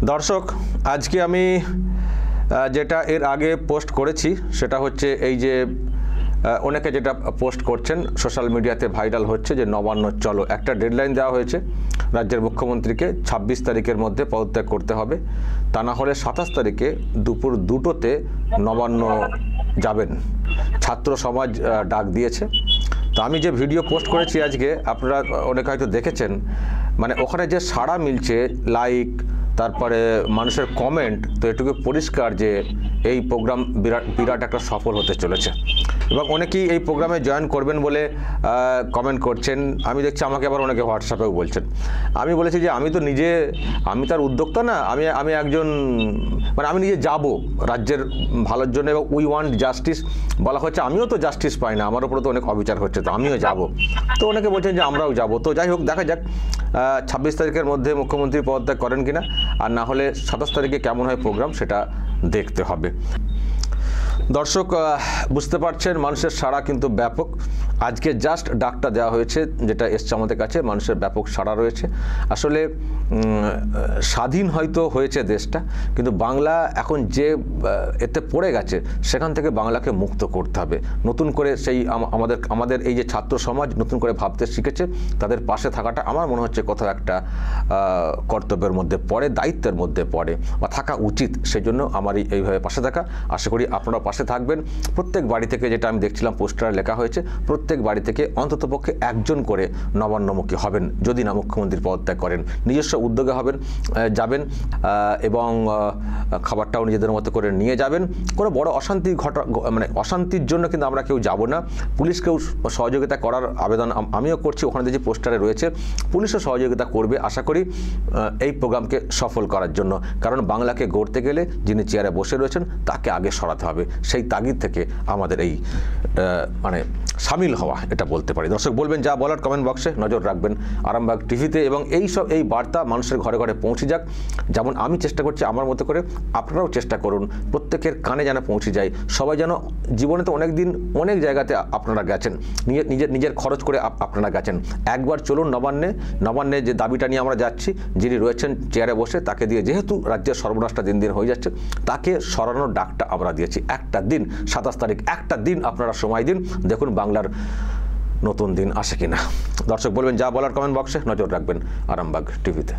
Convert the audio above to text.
দর্শক, আজকে আমি যেটা এর আগে পোস্ট করেছি সেটা হচ্ছে এই যে অনেকে যেটা পোস্ট করছেন সোশ্যাল মিডিয়াতে ভাইরাল হচ্ছে যে নবান্ন চলো, একটা ডেডলাইন দেওয়া হয়েছে রাজ্যের মুখ্যমন্ত্রীকে ২৬ তারিখের মধ্যে পদত্যাগ করতে হবে, তা না হলে ২৭ তারিখে দুপুর ২টোতে নবান্ন যাবেন। ছাত্র সমাজ ডাক দিয়েছে। তো আমি যে ভিডিও পোস্ট করেছি আজকে, আপনারা অনেকে হয়তো দেখেছেন, মানে ওখানে যে সাড়া মিলছে, লাইক, তারপরে মানুষের কমেন্ট, তো এটুকু পরিষ্কার যে এই প্রোগ্রাম বিরাট একটা সফল হতে চলেছে এবং অনেকেই এই প্রোগ্রামে জয়েন করবেন বলে কমেন্ট করছেন। আমি দেখছি আমাকে আবার অনেকে হোয়াটসঅ্যাপেও বলছেন। আমি বলেছি যে আমি তো নিজে, আমি তার উদ্যোক্তা না, আমি একজন, মানে আমি নিজে যাব রাজ্যের ভালোর জন্য এবং উই ওয়ান্ট জাস্টিস বলা হচ্ছে। আমিও তো জাস্টিস পাই না, আমার উপরে তো অনেক অবিচার হচ্ছে, তো আমিও যাব। তো অনেকে বলছেন যে আমরাও যাব। তো যাই হোক, দেখা যাক ২৬ তারিখের মধ্যে মুখ্যমন্ত্রী পদত্যাগ করেন কিনা, আর না হলে ২৭ তারিখে কেমন হয় প্রোগ্রাম সেটা দেখতে হবে। দর্শক, বুঝতে পারছেন মানুষের সাড়া কিন্তু ব্যাপক। আজকে জাস্ট ডাকটা দেওয়া হয়েছে, যেটা এসছে আমাদের কাছে, মানুষের ব্যাপক সাড়া রয়েছে। আসলে স্বাধীন হয়তো হয়েছে দেশটা, কিন্তু বাংলা এখন যে এতে পড়ে গেছে সেখান থেকে বাংলাকে মুক্ত করতে হবে। নতুন করে সেই আমাদের এই যে ছাত্র সমাজ নতুন করে ভাবতে শিখেছে, তাদের পাশে থাকাটা আমার মনে হচ্ছে কোথাও একটা কর্তব্যের মধ্যে পড়ে, দায়িত্বের মধ্যে পড়ে বা থাকা উচিত। সেই জন্য আমারই এইভাবে পাশে থাকা। আশা করি আপনারা পাশে থাকবেন। প্রত্যেক বাড়ি থেকে, যেটা আমি দেখছিলাম পোস্টারে লেখা হয়েছে, প্রত্যেক বাড়ি থেকে অন্ততপক্ষে একজন করে নবান্নমুখী হবেন যদি না মুখ্যমন্ত্রী পদত্যাগ করেন। নিজস্ব উদ্যোগে যাবেন এবং খাবারটাও নিজেদের মতো করে নিয়ে যাবেন। কোনো বড় অশান্তির জন্য কিন্তু আমরা কেউ যাব না। পুলিশকেও সহযোগিতা করার আবেদন আমিও করছি। ওখানে যে পোস্টারে রয়েছে, পুলিশও সহযোগিতা করবে আশা করি এই প্রোগ্রামকে সফল করার জন্য। কারণ বাংলাকে গড়তে গেলে যিনি চেয়ারে বসে রয়েছেন তাকে আগে সরাতে হবে। সেই তাগিদ থেকে আমাদের এই সামিল হওয়া, এটা বলতে পারি। দর্শক, বলবেন যা বলার কমেন্ট বক্সে, নজর রাখবেন আরামবাগ টিভিতে এবং এই বার্তা মানুষের ঘরে ঘরে পৌঁছে যাক। যেমন আমি চেষ্টা করছি আমার মতো করে, আপনারাও চেষ্টা করুন প্রত্যেকের কানে যেন পৌঁছে যায়। সবাই যেন, জীবনে তো অনেক জায়গাতে আপনারা গেছেন, নিজের খরচ করে আপনারা গেছেন। একবার চলুন নবান্নে যে দাবিটা নিয়ে আমরা যাচ্ছি, যিনি রয়েছেন চেয়ারে বসে, তাকে দিয়ে, যেহেতু রাজ্যের সর্বনাশটা দিন দিন হয়ে যাচ্ছে, তাকে সরানোর ডাকটা আমরা দিয়েছি। একটা দিন, ২৭ তারিখ, একটা দিন আপনারা সময় দিন, দেখুন বাংলার নতুন দিন আসে কিনা। দর্শক, বলবেন যা বলার কমেন্ট বক্সে, নজর রাখবেন আরামবাগ টিভিতে।